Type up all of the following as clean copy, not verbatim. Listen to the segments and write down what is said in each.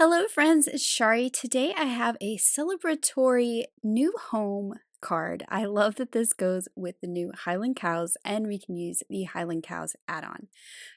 Hello friends, it's Chari. Today I have a celebratory new home card. I love that this goes with the new Highland cows and we can use the Highland cows add-on.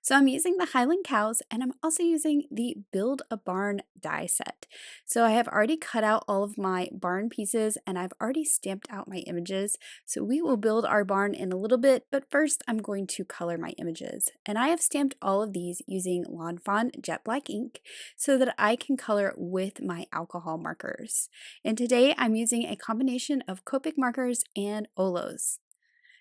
So I'm using the Highland cows and I'm also using the Build a Barn die set. So I have already cut out all of my barn pieces and I've already stamped out my images. So we will build our barn in a little bit, but first I'm going to color my images. And I have stamped all of these using lawnfawn jet black ink so that I can color with my alcohol markers. And today I'm using a combination of Copic markers and Olos.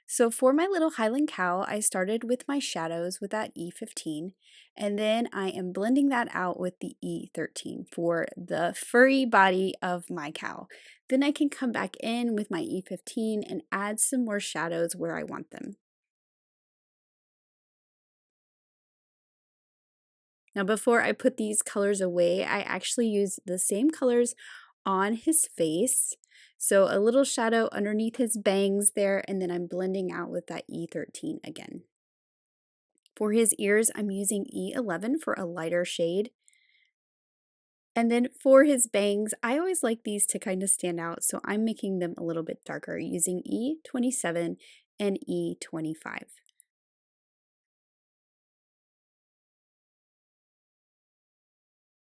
So for my little Highland cow, I started with my shadows with that E15, and then I am blending that out with the E13 for the furry body of my cow. Then I can come back in with my E15 and add some more shadows where I want them. Now before I put these colors away, I actually use the same colors on his face. So a little shadow underneath his bangs there, and then I'm blending out with that E13 again. For his ears, I'm using E11 for a lighter shade. And then for his bangs, I always like these to kind of stand out, so I'm making them a little bit darker using E27 and E25.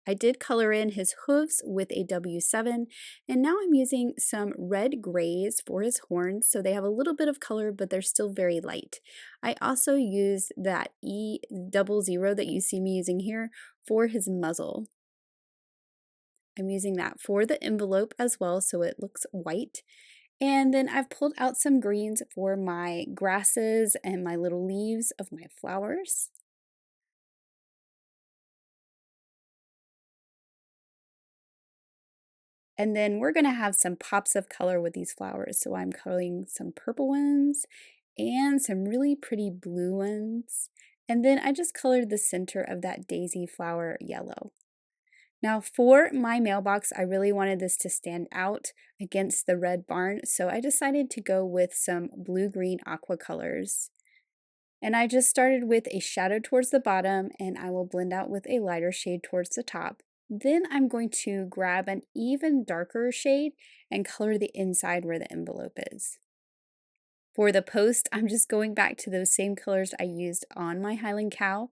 I did color in his hooves with a W7, and now I'm using some red grays for his horns, so they have a little bit of color, but they're still very light. I also used that E00 that you see me using here for his muzzle. I'm using that for the envelope as well, so it looks white. And then I've pulled out some greens for my grasses and my little leaves of my flowers. And then we're going to have some pops of color with these flowers. So I'm coloring some purple ones and some really pretty blue ones. And then I just colored the center of that daisy flower yellow. Now for my mailbox, I really wanted this to stand out against the red barn, so I decided to go with some blue-green aqua colors. And I just started with a shadow towards the bottom, and I will blend out with a lighter shade towards the top. Then I'm going to grab an even darker shade and color the inside where the envelope is. For the post, I'm just going back to those same colors I used on my Highland cow.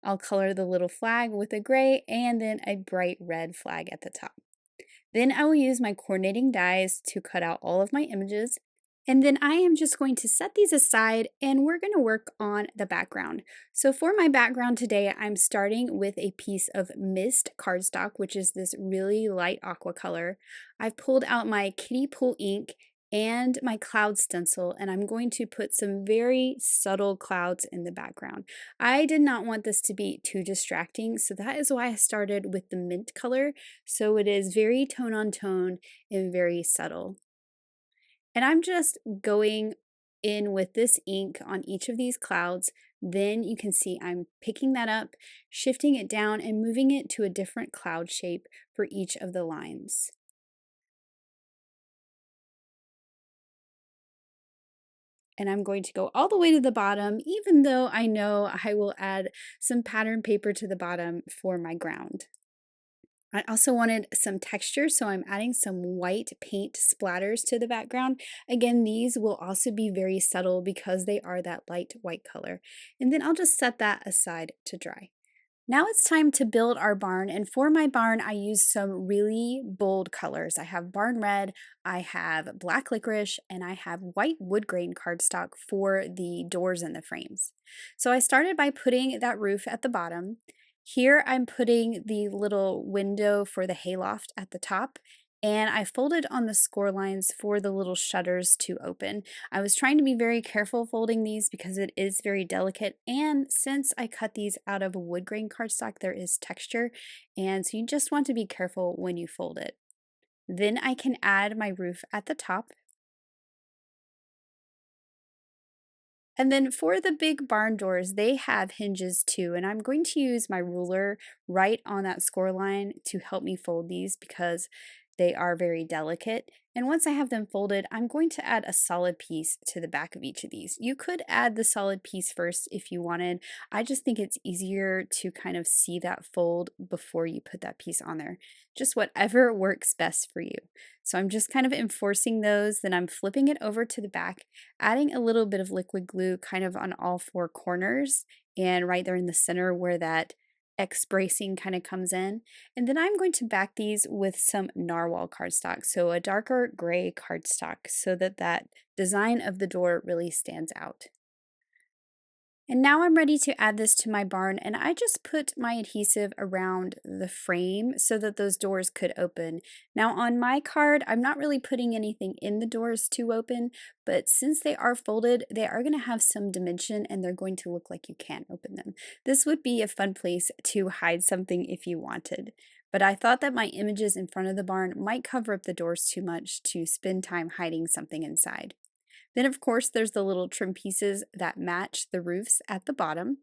I'll color the little flag with a gray and then a bright red flag at the top. Then I will use my coordinating dies to cut out all of my images. And then I am just going to set these aside and we're going to work on the background. So for my background today, I'm starting with a piece of mist cardstock, which is this really light aqua color. I've pulled out my kiddie pool ink and my cloud stencil, and I'm going to put some very subtle clouds in the background. I did not want this to be too distracting, so that is why I started with the mint color. So it is very tone on tone and very subtle. And I'm just going in with this ink on each of these clouds. Then you can see I'm picking that up, shifting it down, and moving it to a different cloud shape for each of the lines. And I'm going to go all the way to the bottom, even though I know I will add some pattern paper to the bottom for my ground. I also wanted some texture, so I'm adding some white paint splatters to the background. Again, these will also be very subtle because they are that light white color. And then I'll just set that aside to dry. Now it's time to build our barn, and for my barn I used some really bold colors. I have barn red, I have black licorice, and I have white wood grain cardstock for the doors and the frames. So I started by putting that roof at the bottom. Here I'm putting the little window for the hayloft at the top, and I folded on the score lines for the little shutters to open. I was trying to be very careful folding these because it is very delicate, and since I cut these out of a wood grain cardstock, there is texture, and so you just want to be careful when you fold it. Then I can add my roof at the top. And then for the big barn doors, they have hinges too, and I'm going to use my ruler right on that score line to help me fold these because They are very delicate. And once I have them folded, I'm going to add a solid piece to the back of each of these. You could add the solid piece first if you wanted. I just think it's easier to kind of see that fold before you put that piece on there. Just whatever works best for you. So I'm just kind of enforcing those, then I'm flipping it over to the back, adding a little bit of liquid glue kind of on all four corners and right there in the center where that X bracing kind of comes in. And then I'm going to back these with some narwhal cardstock, so a darker gray cardstock, so that that design of the door really stands out. And now I'm ready to add this to my barn, and I just put my adhesive around the frame so that those doors could open. Now on my card, I'm not really putting anything in the doors to open, but since they are folded, they are going to have some dimension and they're going to look like you can open them. This would be a fun place to hide something if you wanted. But I thought that my images in front of the barn might cover up the doors too much to spend time hiding something inside. Then, of course, there's the little trim pieces that match the roofs at the bottom.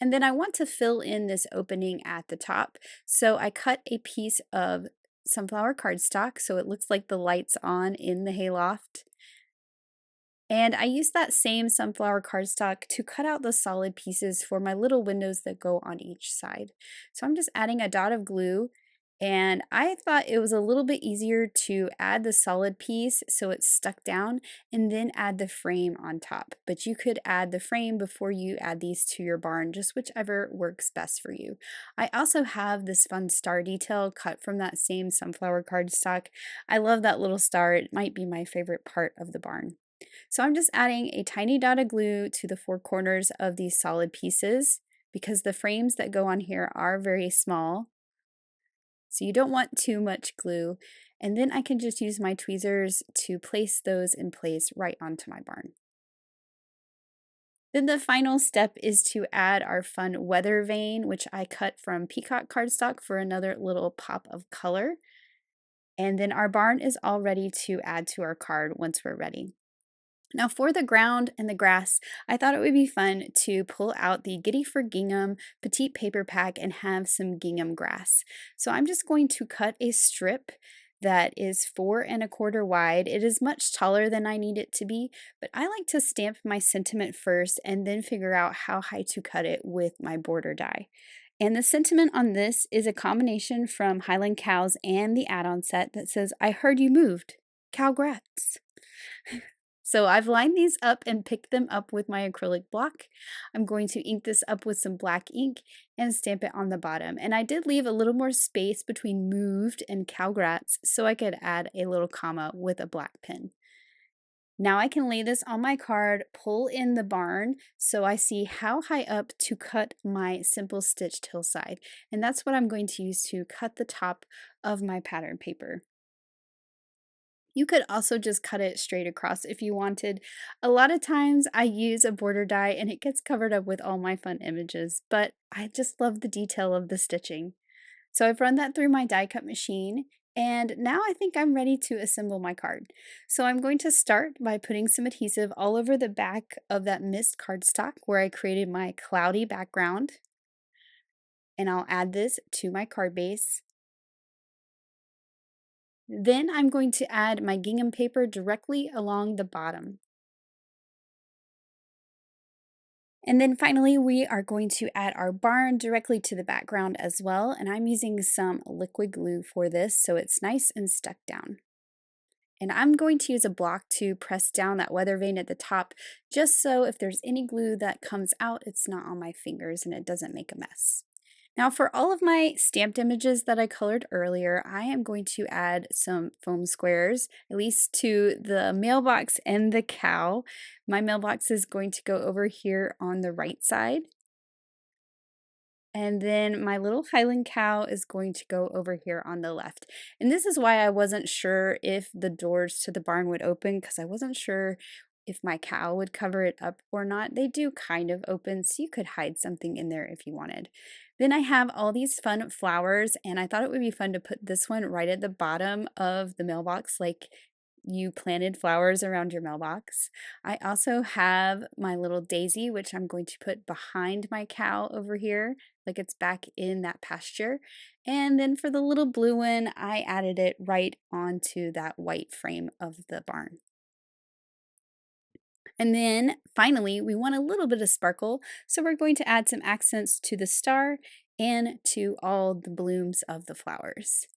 And then I want to fill in this opening at the top. So I cut a piece of sunflower cardstock so it looks like the lights on in the hayloft. And I used that same sunflower cardstock to cut out the solid pieces for my little windows that go on each side. So I'm just adding a dot of glue, and I thought it was a little bit easier to add the solid piece so it's stuck down and then add the frame on top. But you could add the frame before you add these to your barn, just whichever works best for you. I also have this fun star detail cut from that same sunflower cardstock. I love that little star. It might be my favorite part of the barn. So I'm just adding a tiny dot of glue to the four corners of these solid pieces because the frames that go on here are very small. So you don't want too much glue. And then I can just use my tweezers to place those in place right onto my barn. Then the final step is to add our fun weather vane, which I cut from peacock cardstock for another little pop of color. And then our barn is all ready to add to our card once we're ready. Now for the ground and the grass, I thought it would be fun to pull out the Giddy for Gingham petite paper pack and have some gingham grass. So I'm just going to cut a strip that is 4¼ wide. It is much taller than I need it to be, but I like to stamp my sentiment first and then figure out how high to cut it with my border die. And the sentiment on this is a combination from Highland cows and the add-on set that says, "I heard you moved. Cowgrats." So I've lined these up and picked them up with my acrylic block. I'm going to ink this up with some black ink and stamp it on the bottom. And I did leave a little more space between moved and cowgrats so I could add a little comma with a black pen. Now I can lay this on my card, pull in the barn so I see how high up to cut my simple stitched hillside. And that's what I'm going to use to cut the top of my pattern paper. You could also just cut it straight across if you wanted. A lot of times I use a border die and it gets covered up with all my fun images, but I just love the detail of the stitching. So I've run that through my die cut machine, and now I think I'm ready to assemble my card. So I'm going to start by putting some adhesive all over the back of that mist cardstock where I created my cloudy background. And I'll add this to my card base. Then I'm going to add my gingham paper directly along the bottom. And then finally, we are going to add our barn directly to the background as well. And I'm using some liquid glue for this so it's nice and stuck down. And I'm going to use a block to press down that weather vane at the top, just so if there's any glue that comes out, it's not on my fingers and it doesn't make a mess. Now for all of my stamped images that I colored earlier, I am going to add some foam squares, at least to the mailbox and the cow. My mailbox is going to go over here on the right side. And then my little Highland cow is going to go over here on the left. And this is why I wasn't sure if the doors to the barn would open, because I wasn't sure if my cow would cover it up or not. They do kind of open, so you could hide something in there if you wanted. Then I have all these fun flowers, and I thought it would be fun to put this one right at the bottom of the mailbox, like you planted flowers around your mailbox. I also have my little daisy, which I'm going to put behind my cow over here, like it's back in that pasture. And then for the little blue one, I added it right onto that white frame of the barn. And then finally, we want a little bit of sparkle, so we're going to add some accents to the star and to all the blooms of the flowers.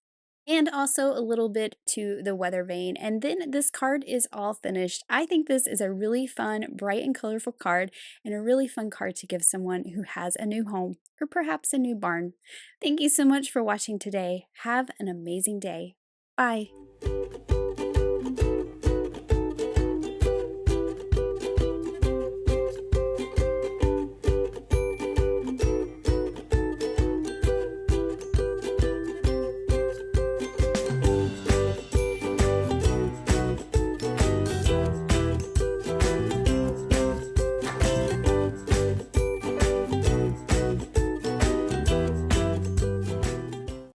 And also a little bit to the weather vane. And then this card is all finished. I think this is a really fun, bright and colorful card, and a really fun card to give someone who has a new home or perhaps a new barn. Thank you so much for watching today. Have an amazing day. Bye.